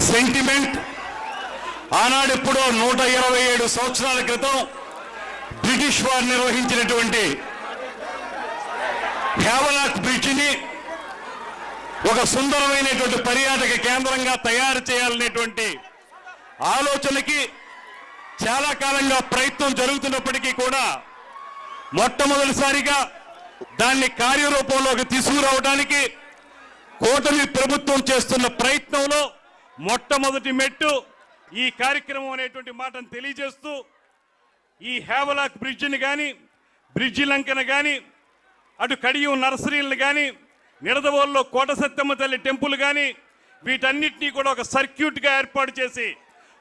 Sentiment ఆనాడెప్పుడో 127 సంవత్సరాల క్రితం British వారు నిర్వహించినటువంటి హేవలాక్ బ్రిడ్జిని ఒక సుందరమైనటువంటి పర్యాటక కేంద్రంగా తయారు చేయాలనేటువంటి ఆలోచనకి చాలా కాలంగా ప్రయత్నం జరుగుతున్నప్పటికీ కూడా మొట్టమొదటిసారిగా దాన్ని కార్యరూపంలోకి తీసుకురావడానికి కూటమి ప్రభుత్వం చేస్తున్న ప్రయత్నంలో మొట్టమొదటి మెట్టు ఈ కార్యక్రమం అనేటువంటి మాటను తెలియజేస్తూ ఈ హేవలాక్ బ్రిడ్జిని కానీ బ్రిడ్జి లంకను కానీ అటు కడియం నర్సరీలను కానీ నిడదవోల్లో కోట సత్యమ్మ తల్లి టెంపుల్ కానీ వీటన్నిటినీ కూడా ఒక సర్క్యూట్గా ఏర్పాటు చేసి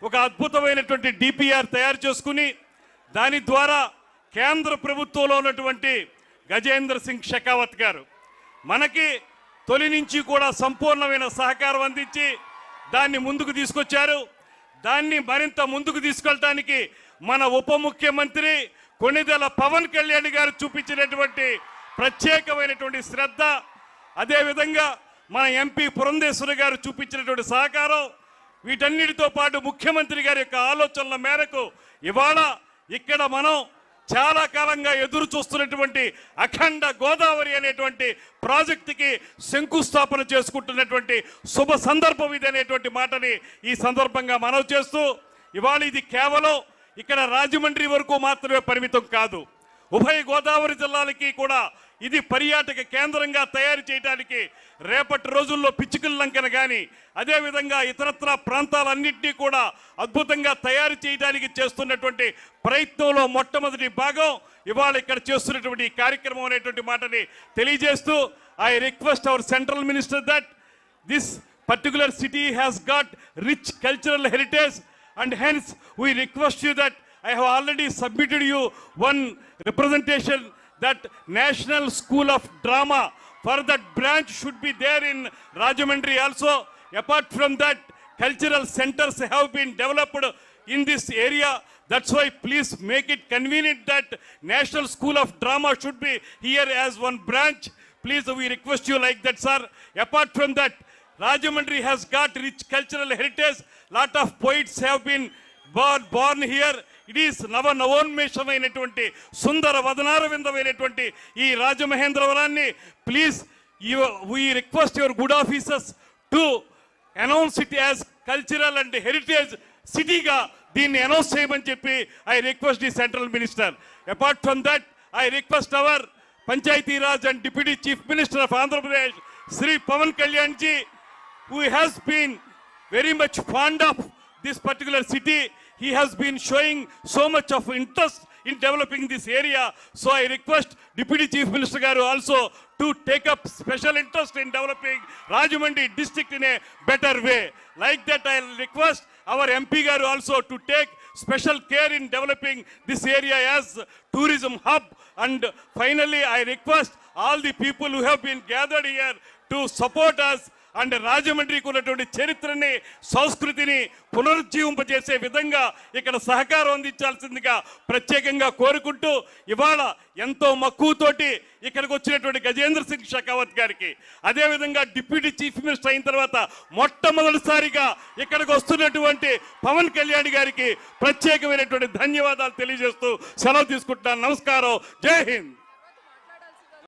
ఒక అద్భుతమైనటువంటి డిపిఆర్ తయారు చేసుకుని దాని ద్వారా కేంద్ర ప్రభుత్వంలో ఉన్నటువంటి గజేంద్ర సింగ్ షెకావత్ గారు మనకి తొలి నుంచి కూడా సంపూర్ణమైన సహకారం అందించి దాన్ని ముందుకు తీసుకొచ్చారు. దాన్ని మరింత ముందుకు తీసుకెళ్ళటానికి మన ఉప ముఖ్యమంత్రి కొణిదెల పవన్ కళ్యాణ్ గారు చూపించినటువంటి ప్రత్యేకమైనటువంటి శ్రద్ధ, అదేవిధంగా మన ఎంపీ పురంధేశ్వరి గారు చూపించినటువంటి సహకారం, వీటన్నిటితో పాటు ముఖ్యమంత్రి గారి యొక్క ఆలోచనల మేరకు ఇవాళ ఇక్కడ మనం చాలా కాలంగా ఎదురు చూస్తున్నటువంటి అఖండ గోదావరి అనేటువంటి ప్రాజెక్టుకి శంకుస్థాపన చేసుకుంటున్నటువంటి శుభ సందర్భం ఇది అనేటువంటి మాటని ఈ సందర్భంగా మనవి చేస్తూ, ఇవాళ ఇది కేవలం ఇక్కడ రాజమండ్రి వరకు మాత్రమే పరిమితం కాదు, ఉభయ గోదావరి జిల్లాలకి కూడా ఇది పర్యాటక కేంద్రంగా తయారు చేయడానికి రేపటి రోజుల్లో పిచ్చుకల లంకన కానీ అదేవిధంగా ఇతరత్ర ప్రాంతాలన్నింటినీ కూడా అద్భుతంగా తయారు చేయడానికి చేస్తున్నటువంటి ప్రయత్నంలో మొట్టమొదటి భాగం ఇవాళ ఇక్కడ చేస్తున్నటువంటి ఈ కార్యక్రమం అనేటువంటి మాటని తెలియజేస్తూ, I request our central minister that this particular city has got rich cultural heritage and hence we request you that I have already submitted you one representation that National School of Drama for that branch should be there in Rajamandri also. Apart from that, cultural centers have been developed in this area. That's why please make it convenient that National School of Drama should be here as one branch. Please, we request you like that, sir. Apart from that, Rajamandri has got rich cultural heritage. Lot of poets have been born here. It is నవోన్మేషమైనటువంటి సుందర వదనారవిందమైనటువంటి ఈ రాజమహేంద్రవరాన్ని please we request your good officers to announce it as cultural and heritage city గా దీన్ని announce చేయమని చెప్పి I request the central minister. Apart from that, I request our Panchayati Raj and Deputy Chief Minister of Andhra Pradesh, Sri Pavan Kalyan ji, who has been very much fond of this particular city. He has been showing so much of interest in developing this area. So I request Deputy Chief Minister Garu also to take up special interest in developing Rajahmundry district in a better way. Like that, I request our MP Garu also to take special care in developing this area as tourism hub. And finally, I request all the people who have been gathered here to support us and రాజమండ్రికి ఉన్నటువంటి చరిత్రని సంస్కృతిని పునరుజ్జీవింపజేసే విధంగా ఇక్కడ సహకారం అందించాల్సిందిగా ప్రత్యేకంగా కోరుకుంటూ, ఇవాళ ఎంతో మక్కువతోటి ఇక్కడికి వచ్చినటువంటి గజేంద్ర సింగ్ షెకావత్ గారికి, అదేవిధంగా డిప్యూటీ చీఫ్ మినిస్టర్ అయిన తర్వాత మొట్టమొదటిసారిగా ఇక్కడికి వస్తున్నటువంటి పవన్ కళ్యాణ్ గారికి ప్రత్యేకమైనటువంటి ధన్యవాదాలు తెలియజేస్తూ సెలవు తీసుకుంటున్నాను. నమస్కారం. జై హింద్.